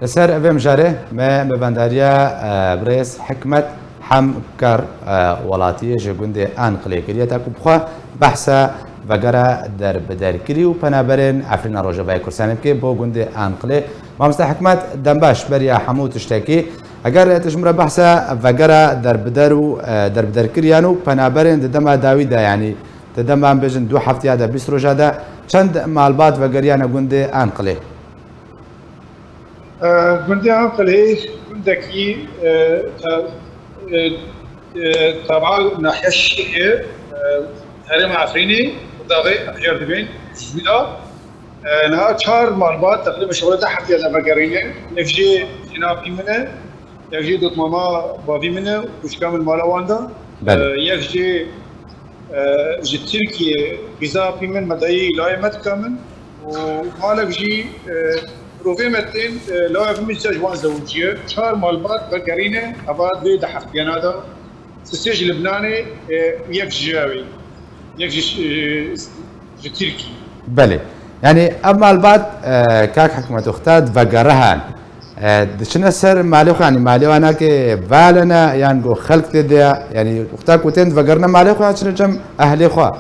لسر أبي مجاره ما ببندريا بريس حكمة حم كار ولاتية جوندي أنقلي كريه تاكو بخوا بحثا وگرا در بدر کریو پنابرین عفرین روزه بای کرسانم که با گنده انقله ما مست حکمت دنباش بریا حمود تشتکی اگر تجمع بحثا وگرا در بدر کریانو پنابرین دم داوید یعنی دم هم بجن دو هفته یا 20 روزه دا چند معلومات وگریان گنده انقله گنده انقله گنده کی طبعا ناحية الشيعية هرم عفريني وداغي أحجار دبين جويدا نها 4 معلومات تقريبا شغلة تحت يا زبقرينة يفجي جنابي منه يفجي دوت ماما بابي منه وش كامل مالا واندا يفجي تركيا غذا بيمن مدعي لايمت كامل ومالك جي روفي متين لا يفهم جوان زوجية 4 معلومات بقرينة أباد بي دحق بينادا سيج لبناني يفجاوي يفجي تركي بله يعني اما البعض كاك حكمة اختاد وقرهان دشنا سر مالوخ يعني مالو انا كي بالنا يعني جو خلق تديا يعني اختاك وتند وقرنا مالوخ عشان جم اهلي خوا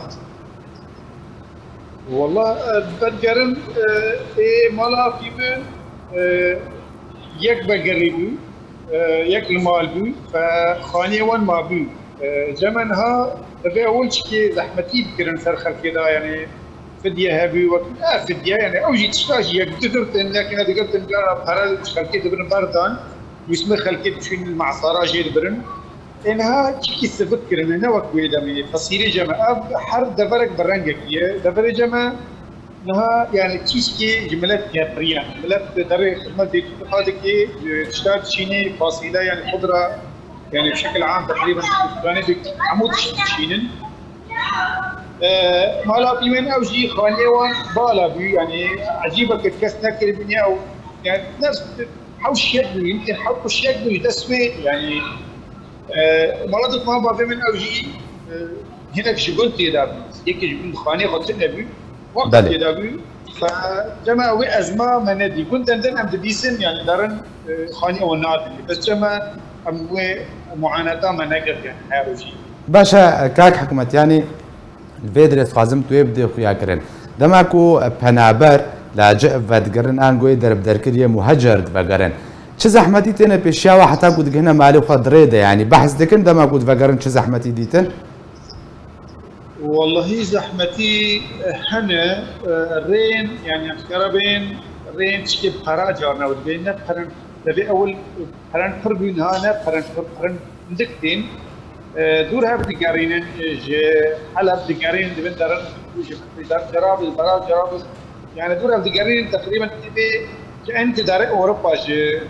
والله بقرن مالا فيمن يك بقريبي يك المال بي فخاني وان ما بي زمنها تبي اول شيء زحمتي بكرن سر خلقي دا يعني فديه هبي وقت فديه يعني اوجي تشتاج يك قدرت لكن هذا قلت ان بهرال خلقي دبرن بردان واسم خلقي بشين المعصره جي دبرن انها شيء سبت كرن انا وقت ويدمي فصيري جما حر دبرك برنجك دبر جما انها يعني تشكي جملات كابريان جملات دري خدمه دي هذيك تشتاج شيني فاصله يعني قدره يعني بشكل عام تقريبا يعني عمود شينن مالا بيمن اوجي خانيوان بالا بي يعني عجيبه كتكسنا كلمني او يعني ناس حوش يدو يمكن حوش يدو يدسمي يعني مرضت ما بابي من اوجي هناك شغلت يدابي هيك جبن خاني قلت بي وقت يدابي فجماعة أزمة مندي كنت عندنا أم تديسن يعني دارن خاني ونادي بس جماعة أم معاناة ما نقدر يعني هاروجي باشا كاك حكمت يعني الفيدرس خازم تو يبدي خويا كرن دماكو بنابر لاجئ فدقرن ان قوي درب دركريه مهجر دبقرن چه زحمتي تنه بشيا حتى قد هنا مالي خضريده يعني بحث دكن دماكو دبقرن چه زحمتي ديتن والله زحمتي هنا رين يعني قربين رين تشكي بقرا جارنا ودبينا قرن تبي اول قرن فربين هنا قرن دكتين دورها بدقارين حلب دقارين دبن درن جرابل جرابل يعني دورها بدقارين تقريبا تبي كأنت دار أوروبا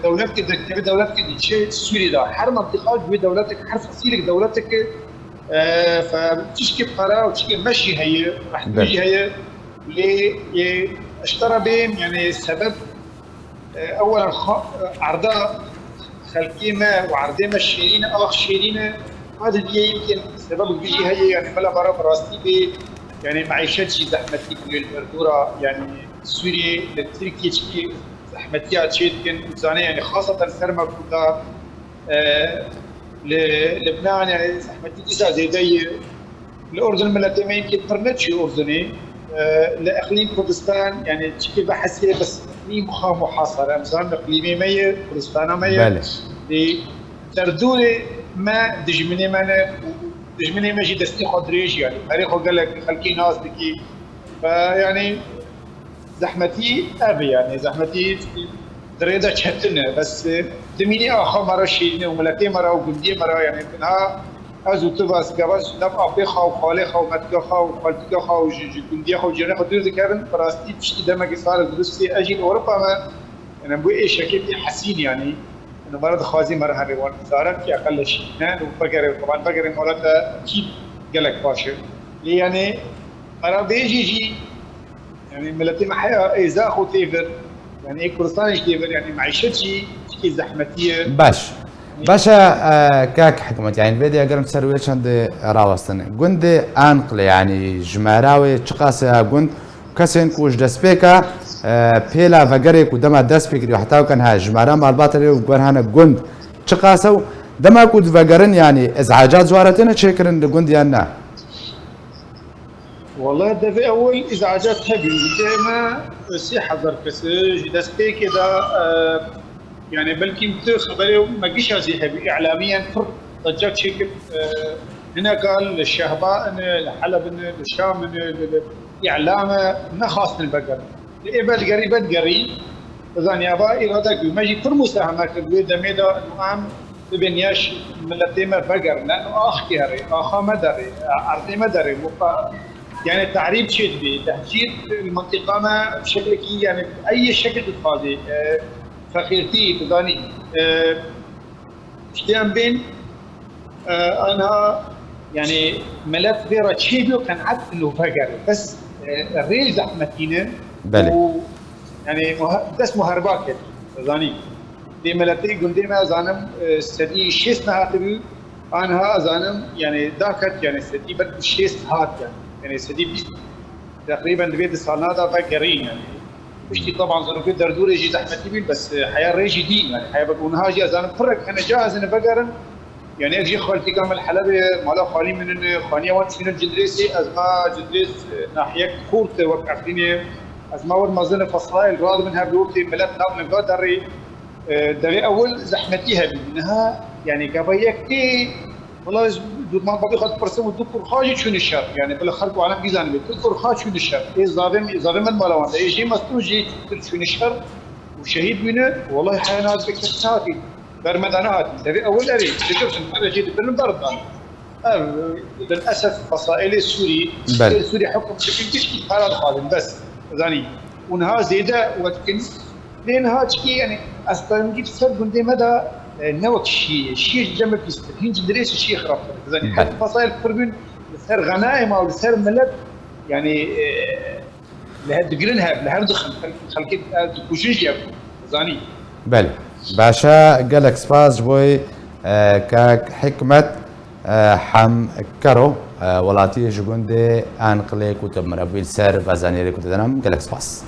دولتك تبي دولتك شيء سوري ده حر منطقة جوي دولتك حر فصيلك دولتك فبتشكي بقرا وتشكي مشي هي راح تجي هي اللي اشترى بين يعني سبب اولا عرضها خلقيمه وعرضيمه الشيرينه اخ شيرينه هذا اللي يمكن سبب بيجي هي يعني بلا برا براستي بي يعني معيشتي زحمتي للبردوره يعني سوريا لتركيا تشكي زحمتيات شيء يمكن يعني خاصه سرما كلها لبنان يعني زحمتي تسع زي الاردن ملتين يمكن برنتشي اردني لاقليم كردستان يعني تشكي بحثيه بس اقليم محاصره مثلا اقليمي ميت كردستان ميت تردولي ما دجمني مانا دجمني ماجي دستي خضريج يعني تاريخه قال لك خلقي ناس بكي فيعني زحمتي ابي يعني زحمتي دريدة شتنا بس دميني آخر مرة شيء وملتين مرة وجندي مرة يعني منها أزو تباس جواز نبقى بخا وخالخا ومتكخا وخالتكخا وجندي خا وجيران خدير ذكرن براستي تشتي دمك صار درستي أجي أوروبا ما أنا بقول إيش شكلي حسين يعني إنه مرة خازي مرة هالروان صارت في أقل شيء نان وبقري طبعا بقري مرة أكيد قالك باشر يعني مرة بيجي يعني ملتين محيا إذا أخو تيفر يعني كردستان جديد يعني معيشتي تشكي زحمتيه باشا كاك حكمت يعني بدي اقرم تسرويش عند راوستن قند انقل يعني جماراوي تشقاسها قند كسين كوش دسبيكا پێلا ڤەگەرێک و دەما دەست پێکردی و حتا کەن ها ژمارە ماڵباتە لێ و گوەرهانە گوند چ قاسە و دەما کو ڤەگەرن ینی ئەزعاجات جوارەتێنە چێکردن لە گوندیان نا والله دفع اول ازعاجات هبي دائما سي حضر كسج دستي كذا يعني بلكي خبري ما قيش هذه هبي اعلاميا فرق ضجات شكل هنا قال الشهباء الحلب الشام الاعلام ما خاص البقر الابد قريب قريب زاني ابا ارادك ما يجي كل مساهمات دميدا المهم بنياش ملتيمه بقر لانه اخ كهري اخا مدري ارضي مدري يعني تعريب شدبي تهجير المنطقة ما بشكل يعني بأي شكل فاضي فخيرتي تداني اشتيان بين أنا يعني ملف غير تشيبيو كان عد إنه فقر بس الريل زحمتينه يعني بس مهرباك تداني دي ملتي قندي ما زانم سدي شيس نهاتبي أنا زانم يعني داكت يعني سدي بد شيس هات يعني سدي بيست تقريبا لبيت الصالات هذا قرين يعني مشتي طبعا ظروف دردور يجي زحمتي بيل بس حياه ريجي دين يعني حياه بكون هاجي اذا فرق انا جاهز انا بقرا يعني اجي خالتي كامل الحلبه مالا خالي من خانيه وان شنو الجدريسي ازما جدريس ناحيه كورت وقعتني ازما ور مازن فصائل راد منها بيوتي ملت ناب نقدر دري اول زحمتي هبي منها يعني قبيكتي والله دور ما بقي خد برسم الدكتور خاجي شو الشر يعني بالخلق وعالم جيزان الدكتور خاجي شو الشر ايه ظالم الملوان ده يجي مستوجي شو الشر وشهيد بينه والله حياة بكتاتي برمدانات ده اول اريد شفت انا جيت بالمبرد للاسف فصائل السوري السوري حكم بشكل تشكي هذا الخادم بس ثاني ونها زياده وتكن لانها تشكي يعني اصلا نجيب سبب قندي مدى نوك شيء جنب يستفين جدريس شيء خراب زين حتى فصائل فربين لسر غنائم او لسر ملك يعني لهالدقرنها لهالدخل خلكي كوشيجيا زاني بله باشا قالك سباس بوي كاك حكمة حم كرو ولاتي جوندي انقلي كتب مرابيل سر بازانيري كتب قالك سباس